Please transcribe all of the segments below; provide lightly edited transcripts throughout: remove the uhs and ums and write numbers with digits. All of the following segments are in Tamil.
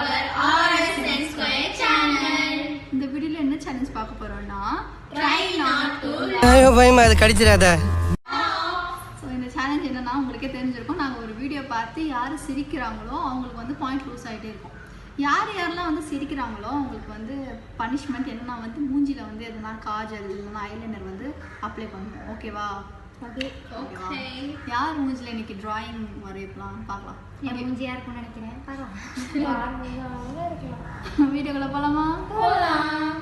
our RSN Square channel. இந்த வீடியோல என்ன சேலஞ்ச் பார்க்க போறோம்னா try not to ஐயோ பயமா அது கடிச்சிராத. சோ இந்த சேலஞ்ச் என்னன்னா உங்களுக்கே தெரிஞ்சிருக்கும். நாங்க ஒரு வீடியோ பார்த்து யாரு சிரிக்கிறாங்களோ அவங்களுக்கு வந்து பாயிண்ட் லூஸ் ஆயிட்டே இருக்கும். யாரெல்லாம் வந்து சிரிக்கிறாங்களோ அவங்களுக்கு வந்து பனிஷ்மெண்ட் என்னன்னா வந்து மூஞ்சில வந்து எதனா காஜல் இல்லைன்னா ஐலைனர் வந்து அப்ளை பண்ணுவோம். ஓகேவா? Okay. யார் மூஞ்சில இன்னைக்கு டிராயிங் வரையலாம் பார்க்கலாம். என் மூஞ்சியா இருக்கும்னு நினைக்கிறேன். பார்க்கலாம். வீடியோக்குள்ள போலாமா? போலாம்.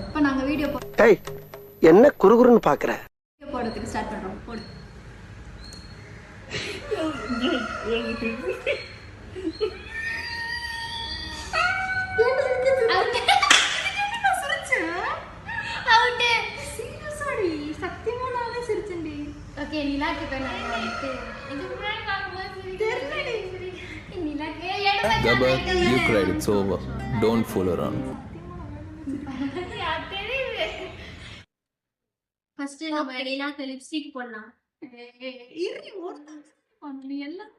இப்போ நாங்க வீடியோ ஏய் என்ன குறுகுறுன்னு பாக்குற? வீடியோ போடுறதுக்கு ஸ்டார்ட் பண்றோம். போடு. Okay, நிலாக்கு பண்ணாங்க. இதுக்கு முன்னாடி பாக்கும்போது தெரியலடி. நிலாக்கு Gabbar, you cried. It's over. Don't fool around. First நம்ம நிலாக்கு லிப்ஸ்டிக் போடலாம். இரு ஓடுது. நீ எல்லாம்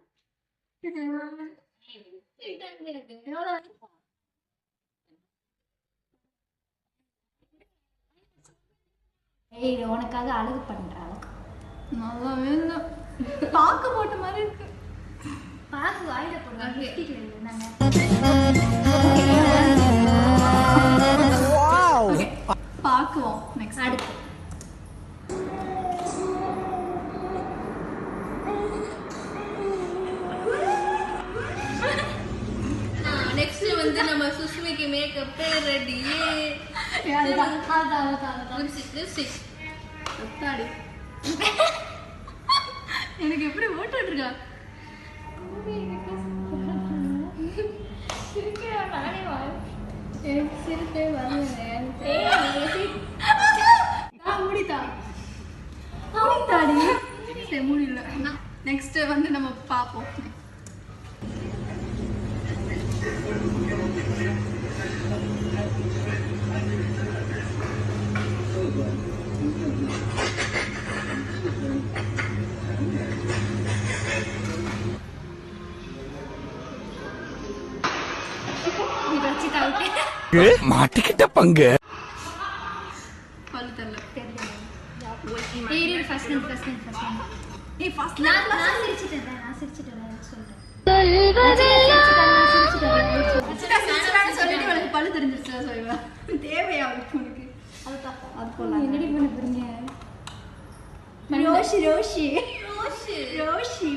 ஏய் உனக்காக அழகு பண்ற அழகு. நல்லா வேணும். பாக்க போட்ட மாதிரி இருக்கு. பாக்கு வாயில போடுங்க. லிப்ஸ்டிக் இல்லைனாங்க. வாவ். பாக்குவோம் நெக்ஸ்ட். அடுத்து நெக்ஸ்ட் வந்து நம்ம சுஷ்மிக்கு மேக்கப் ரெடி. லிப்ஸ்டிக் அத்தாடி. எனக்கு எப்படி ஓட்டிட்டு இருக்கா? சிரிப்பே வரல. முடித்தாடி. சரி முடியல. நெக்ஸ்ட் வந்து நம்ம பார்ப்போம். மாட்டிக்கிட்ட பங்கு. பல்லு தெரியல. ஏய் ஃபர்ஸ்ட் ஏய் ஃபர்ஸ்ட் நான் சிரிச்சிட்டேன் சொல்றேன். சொல்லிட்டு உனக்கு பல்லு தெரிஞ்சிருச்சு சொல்லுவா. தேவையா உனக்கு? அது போலாம். என்னடி பண்ண போறீங்க? ரோஷி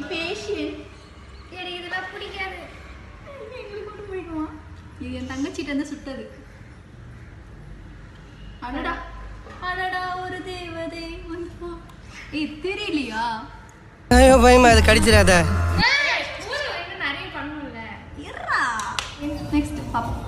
ஃபேஷியல். எனக்கு இதெல்லாம் பிடிக்காது. எங்களுக்கு கூட பிடிக்குமா? இது என் தங்கச்சிட்ட இருந்து சுட்டது. அடடா அடடா ஒரு தேவதை வந்து. ஏய் தெரியலையா? ஐயோ பயமா அது கடிச்சிராத. ஊர்ல இன்னும் நிறைய பண்ணணும்ல. இருடா. நெக்ஸ்ட் பாப்போம்.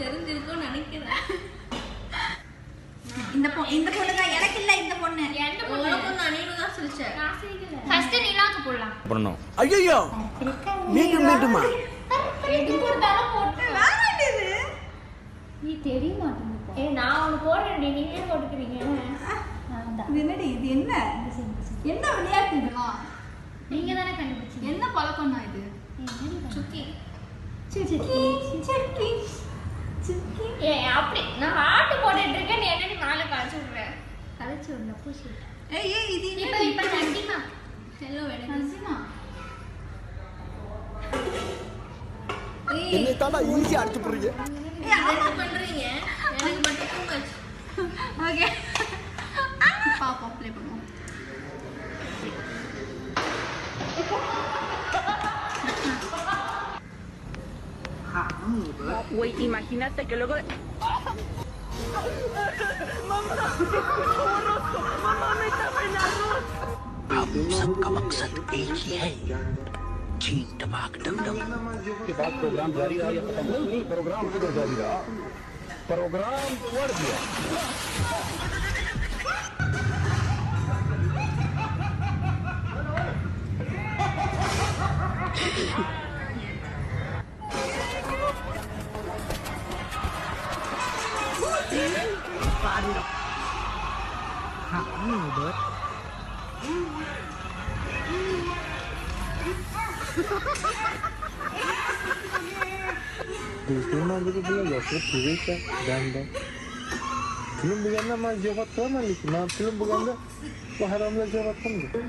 தெரிஞ்சிருக்கும்னு நினைக்கிறேன். இந்த பொண்ணு தான் எனக்கு இல்ல. இந்த பொண்ணு தான் சிரிச்சேன். ஃபர்ஸ்ட் நிலாக்கு போடலாம். பண்ணணும். ஐயோ மீண்டுமா? நீ தெரிய மாட்டேங்குது. ஏய் நான் உனக்கு போடுறேன். நீங்களே போட்டுக்கிறீங்க. இது என்னடி? இது என்ன என்ன விளையாட்டு இதெல்லாம்? நீங்க தானே கண்டுபிடிச்சீங்க. என்ன பழக்கம்னா இது? சுக்கி ஏய் அப்படி நான் ஹார்ட் போட்டுட்டு இருக்கேன். நீ என்னடி மேல காய்ச்சி விடுற? கலைச்சு விடுற பூசி. ஏய் இது இப்ப நண்டிமா. ஹலோ வேணும். நசிமா. என்ன தாண்டா ஈஸியா அடிச்சு போறீங்க? என்ன பண்றீங்க? எனக்கு மட்டும் too much. ஓகே பாப்போம். ப்ளே பண்ணுவோம். Güey, imagínate que luego... ¡Mamá! ¡Mamá, me सबका मकसद एक ही है चीन टपाक डम डम के बाद प्रोग्राम जारी रहा या खत्म नहीं प्रोग्राम किधर जारी रहा प्रोग्राम तोड़ दिया Film adı da Yusuf Tüveysa bende. Film bu yana ben cevap vermedim ki. Ben film bu yana bu haramla cevap vermedim.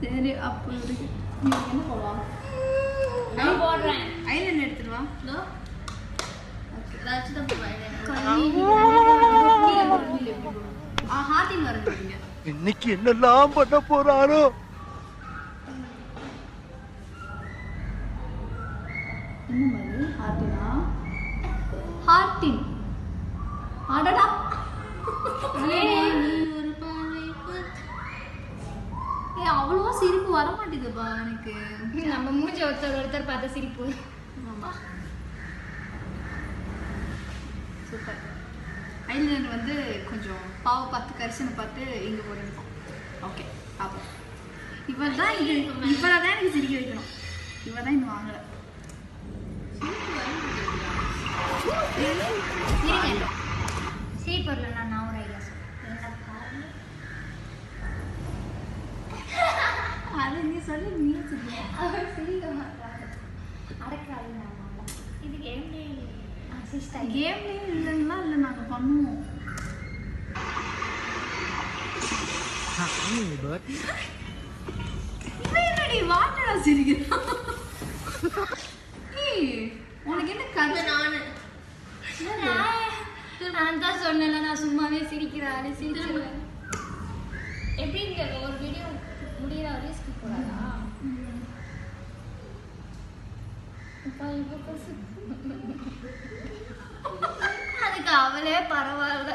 சரி அப்போ என்ன போடலாம் நான் போடுறேன் ஐலைனர் எடுத்துட்டு வா ஹார்டின் வரீங்க இன்னைக்கு என்னெல்லாம் பண்ண போறாரோ என்ன மாதிரி ஹார்டினா ஹார்டின் அடடா அவ்வளவா சிரிப்பு வர மாட்டேதுப்பா எனக்கு நம்ம மூஞ்சி ஒருத்தர் பார்த்த சிரிப்பு சூப்பர் ஐலைனர் வந்து கொஞ்சம் பாவ பார்த்து கரிசனை பார்த்து இங்கே போட்டுருக்கோம் ஓகே பார்ப்போம் இவர் தான் எனக்கு சிரிக்க வைக்கணும் இவர் தான் இன்னும் வாங்கலை சிரிப்பு வரல நான் ஒரு ஐடியா அது நீ சொல்லி நீ சொல்லுங்க அவர் சிரிக்க மாட்டாங்க அடக்காது இது கேம்லே கேம்லேயே இல்லைங்களா இல்லை நாங்கள் பண்ணுவோம் என்னடி வாட்டடா சிரிக்கிறான் உனக்கு என்ன கதை நான் தான் சொன்னேன்ல நான் சும்மாவே சிரிக்கிறாரு சிரிச்சிருவேன் எப்படி இங்க ஒரு வீடியோ முடிகிற வரையும் ஸ்கிப் போடாதா அதுக்கு அவளே பரவாயில்ல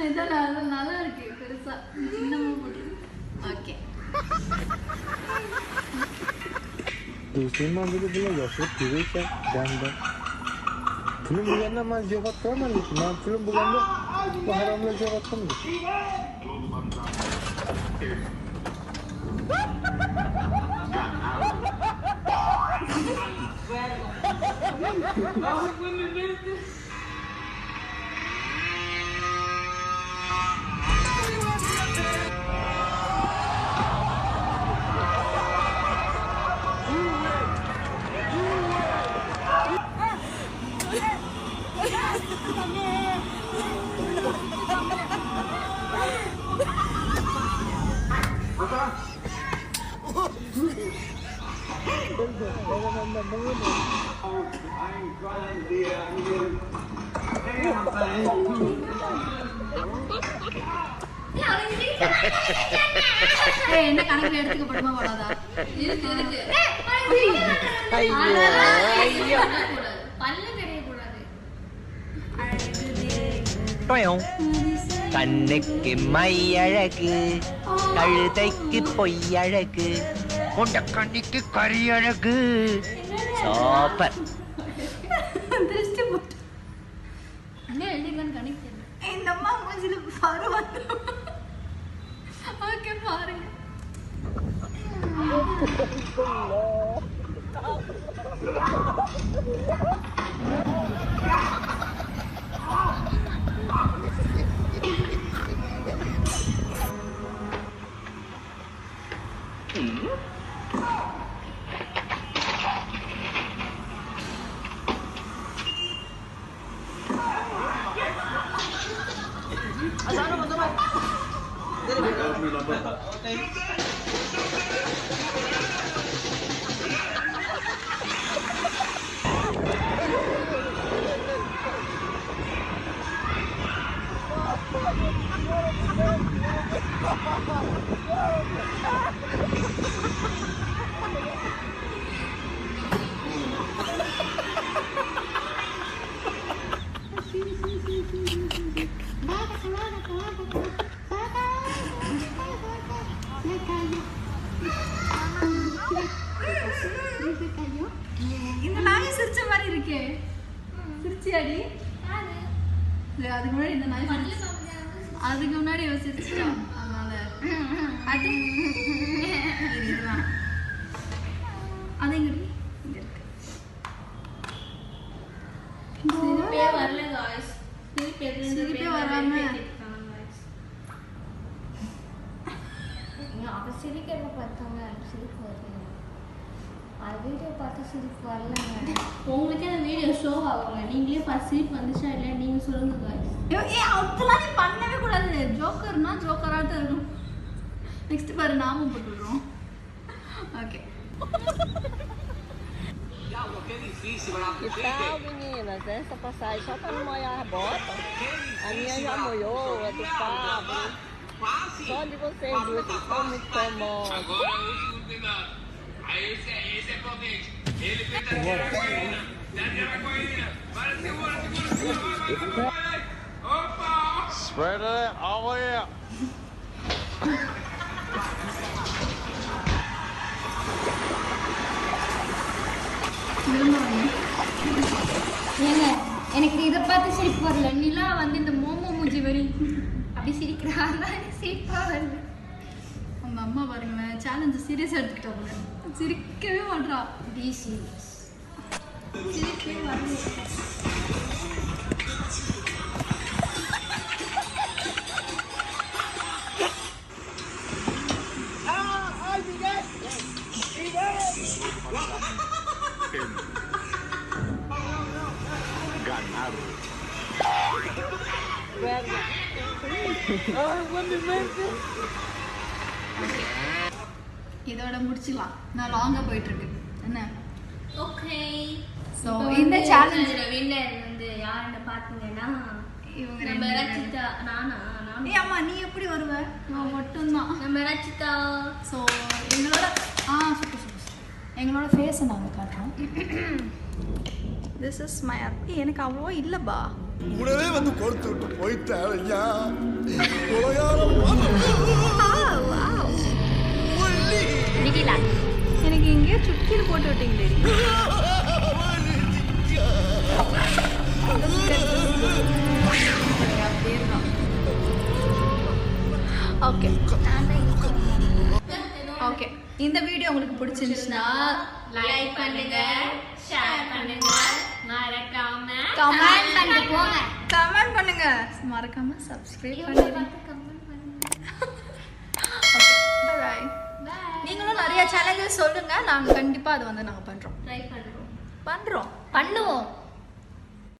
இதான் நல்லா இருக்கு பெருசா சின்னமா போட்டு ஓகே दूसरे मामले में बोला Yusuf Tüveysa bende. Film bu yana ben cevap vermedim ki. Ben film bu yana bu haramla cevap vermedim. என்ன கணக்குல எடுத்துக்கப்படுமா படாதா? பல்லு தெரியக்கூடாது. கண்ணுக்கு மை அழகு, கழுதைக்கு பொய் அழகு, கொண்ட கண்ணிக்கு கறி அழகு. சூப்பர். திருஷ்டி போட்டு என்ன எழுதிருக்கான்னு கணக்கு தெரியல. இந்த அம்மா மூஞ்சில பாரு வந்து. ஓகே பாருங்க. இந்த நாய் சிரிச்ச மாதிரி இருக்கே. சிரிச்சியாடி? அதுக்கு முன்னாடி இந்த நாய் அதுக்கு முன்னாடி சிரிச்சிட்டா. அதனால அது அதேங்கடி இங்க இருக்கு. சிரிப்பே வரல guys. சிரிப்பே வராம அவ சிரிக்கிறத பார்த்தாங்க சிரிப்பு வரல. அது வீடியோ பார்த்து சிரிப்பு வரலங்க. உங்களுக்கு அந்த வீடியோ ஷோ ஆகுங்க. நீங்களே பார்த்து சிரிப்பு வந்துச்சா இல்லையா நீங்க சொல்லுங்க guys. அதெல்லாம் நீ பண்ணவே கூடாது. ஜோக்கர்னா ஜோக்கராக இருக்கும். நெக்ஸ்ட் பாரு நாமும் போட்டுடுறோம். Okay. Que tal, meninas? Essa passagem só para não molhar a bota. A minha já molhou, a do Pablo. Só de vocês duas que são muito famosas. Agora o último não tem nada. Aí esse é potente. Ele fez a Araguaína. Da Araguaína. Para, segura. Vai. Opa! Spread it all the way out. ஏங்க எனக்கு இதை பார்த்து சிரிப்பு வரல. நிலா வந்து இந்த மோமோ மூஞ்சி வரி அப்படி சிரிக்கிறாங்க. சிரிப்பா வரல. அவங்க அம்மா பாருங்களேன் சேலஞ்சு சீரியஸாக எடுத்துக்கிட்டா போல. சிரிக்கவே மாட்றா. B serious. சிரிக்கவே வரல. இதோட முடிச்சுக்கலாம். நான் லாங்கா போயிட்டு இருக்கு. என்ன ஓகே. சோ இந்த சேலஞ்ச் வின்னர் வந்து யாருன்னு பாத்தீங்கன்னா இவங்க நம்ம ரெண்டு ரச்சிதா. நானா ஏய் அம்மா நீ எப்படி வருவ? நான் மட்டும் தான். நம்ம ரச்சிதா. சோ எங்களோட சூப்பர் எங்களோட ஃபேஸை நாங்கள் காட்டுறோம். திஸ் இஸ் மை எனக்கு அவ்வளோவா இல்லைப்பா. உடனே வந்து கொடுத்து விட்டு போயிட்டேன் ஐயா. எனக்கு எங்கேயோ சுக்கில் போட்டு விட்டீங்க. Okay okay. இந்த வீடியோ உங்களுக்கு பிடிச்சிருந்துச்சுன்னா லைக் பண்ணுங்க, ஷேர் பண்ணுங்க, மறக்காம கமெண்ட் பண்ணிட்டு போங்க. கமெண்ட் பண்ணுங்க, மறக்காம சப்ஸ்கிரைப் பண்ணுங்க. பை. நீங்களும் நிறைய சேலஞ்சஸ் சொல்லுங்க. நாங்க கண்டிப்பா அது வந்து நாங்க பண்றோம். ட்ரை பண்ணுவோம். பண்றோம் பண்ணுவோம்.